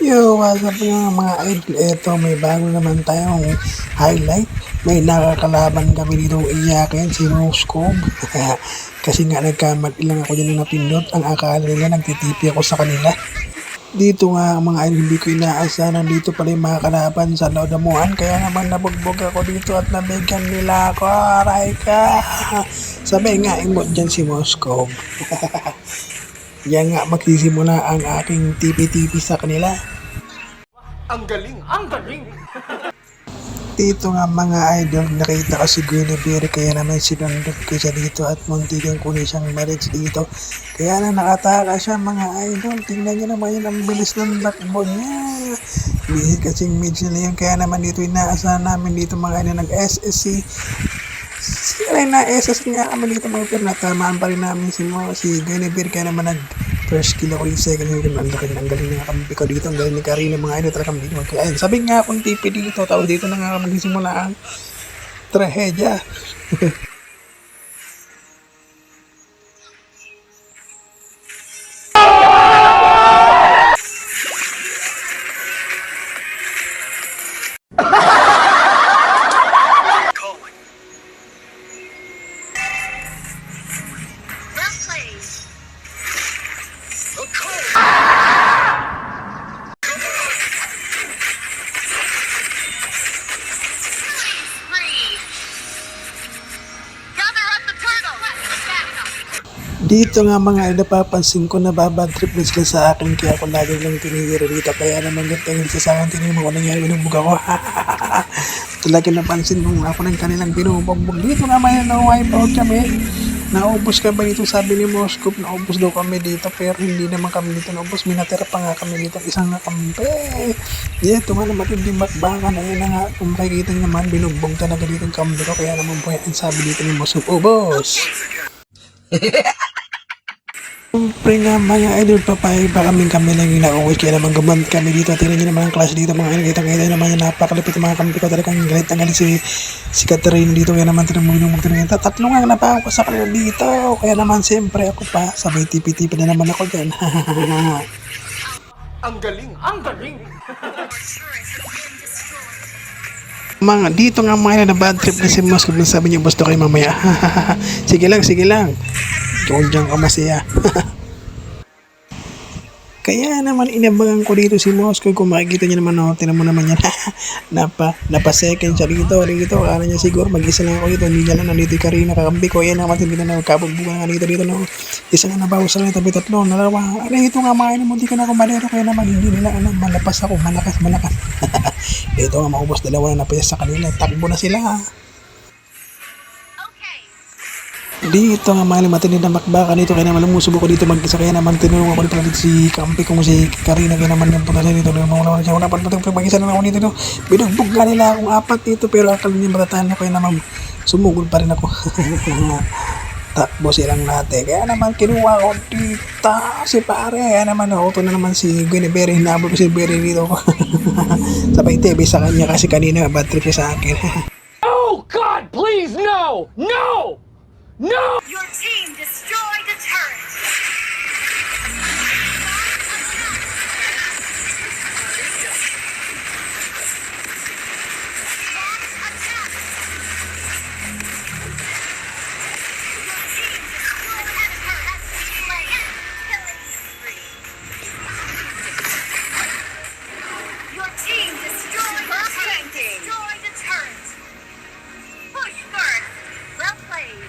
Yo, what's up mga idol? Eto, may bago naman tayong highlight. May nakakalaban kami dito iyakin, si Moscow. Kasi nga nagkamali lang ako dyan na napindot. Ang akala nila nagtitipi ako sa kanila. Dito nga mga idol, hindi ko inaasahan dito pala yung mga kalaban sa Laudamuan. Kaya naman nabugbog ako dito at nabigyan nila ako. Aray ka! Sabi nga, imot dyan si Moscow. Yan nga magsisimula ang aking tipi-tipi sa kanila. Ang galing! Ang galing! Dito nga mga idol, nakita ko si Guinevere kaya naman sinundot ko siya dito at muntikan ko na siyang marriage dito. Kaya na nakataka siya mga idol. Tingnan niyo naman yun, ang bilis ng lakbo niya. Bihis kasing medyo na yun. Kaya naman dito inaasahan namin dito mga idol nag-SSC. Sira na SS nga kami dito mga pero natamaan pa rin namin si Guinevere kaya naman first kill ako yung second kill. Ang galing na kampi ko dito. Ang galing ni Karina mga idol talagang dito magkakain. Sabi nga akong tipi dito. Tapos dito na nga magsisimula ang trahedya. Dito nga mga napapansin ko na babad trip na sila sa akin kaya ako lagi lang tinigiro dito kaya naman ganito yung sa akin tinigiro mo kung nangyari binubog ako. Talaga napansin kung ako ng kanilang binubugbog. Dito nga may na-wipe out kami. Naubos ka ba dito sabi ni Moscow, naubos daw kami dito pero hindi naman kami dito naubos. Minatira pa nga kami dito isang nakampi. Dito nga naman hindi makbakan. Ayun na nga kung makikita nyo naman binugbog talaga dito yung kambi ko kaya naman po yan sabi dito ni Moscow, ubos. Siyempre nga mga idol, papayag pa kami lang yung na-uwi kaya naman gumamit kami dito. Tingnan nyo naman ang class dito mga idol. Kita naman yung napakalapit mga kampi ko. Talagang galit na galit si Catherine dito. Kaya naman tinumulong tatlo nga napako ko sa kanila dito. Kaya naman siyempre ako pa. Sabay tipi-tipi na naman ako dyan. Ang galing! Ang galing! Mga dito nga mga na bad trip na si Moscow. Sabi niya gusto kayo mamaya. Sige lang, sige lang. Doon dyan ka masaya. Kaya naman inabangan ko dito si Moscow. Kung makikita niya naman, oh, tinan mo naman yan. Napa-second siya dito. Akala niya siguro mag-isa lang ako dito. Hindi niya lang nandito yung Karina kakambi ko. Ayan naman, hindi na nagkabugbugan nga dito. No. Isa nga nabawas lang, tabi tatlo, dalawa. Ano ito nga mga hindi ko na kumalero. Kaya naman hindi nila alam. Malapas ako, malakas. Ito nga maubos, dalawa na napayas sa kanila. Takbo na sila. Dito nga mga matindi na makbaka dito kaya naman lumusubo ko dito mag-isa kaya naman tinulungan ko dito lang dito si kampi kong si Karina kaya naman yung punta dito wala siya wala pa mag-isa lang ako dito binugbog nga nila akong apat dito pero akala niya matatahan na kaya naman sumugod pa rin ako. Takbo silang natin kaya naman kinuha ko dito si pare kaya naman auto na naman si Guinevere hinabol ko si Berry dito. Sabay TV sa kanya kasi kanina bad trip sa akin. Oh God, please no! No! No! Your team destroyed a turret. Your team destroyed a turret. Push first. Well played.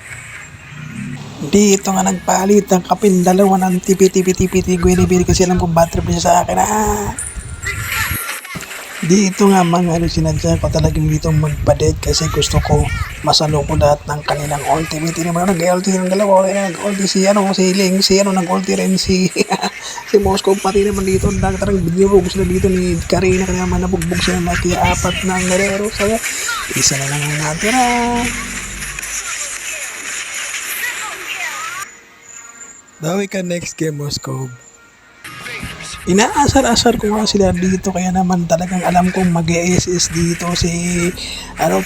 Dito nga nagpalit ang kapindalawa ng tipi-tipi Guinevere kasi alam kong bad trip niya sa akin. Dito nga mga sinadya ko talagang dito magpa-dead kasi gusto ko masalo ko lahat ng kanilang ultimate. Hindi naman nag-ulti ng dalawa. Nag-ulti si Ling, nag-ulti rin si Moscow pati naman dito. Talagang binirog sila dito ni Karina kaya naman nabugbog sila na kaya apat ng galero. Saya, isa na lang ang natira. Dawi ka next game, Moscow. Inaasar-asar ko nga sila dito kaya naman talagang alam kong mag-SS dito si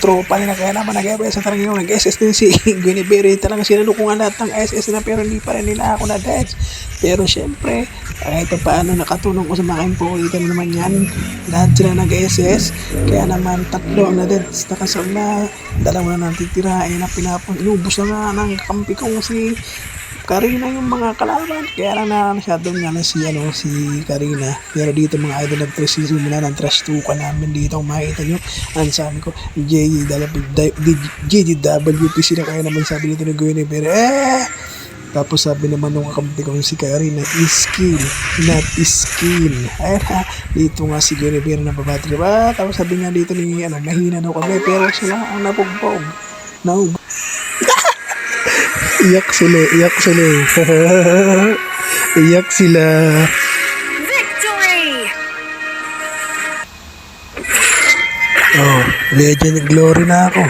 tropa nila kaya naman nag-SS talaga yung nag-SS din si Guinevere talaga sinalo ko nga lahat ng SS na pero hindi pa rin nila ako na-deads pero syempre kahit pa paano nakatulong ko sa mga impuhitan naman yan lahat sila nag-SS kaya naman tatlo ang na-deads nakasal na dalawa na natitira ay na inubos na nga ng kampi kong si Karina yung mga kalaban. Kaya lang na masyadong nga na si Karina. Pero dito mga idol nagpresimula ng trash tuka namin dito. Kung makikita nyo, ang sabi ko, JDWP sila kaya naman sabi dito ng Guinevere. Tapos sabi naman nung kakampi ko si Karina, skill, not skill. Ayun ha, dito nga si Guinevere na babatri ba? Tapos sabi nga dito ni, mahina daw kami. Pero sila ang nabugbog. Iyak sila. Iyak sila. Victory! Oh, legend glory na ako.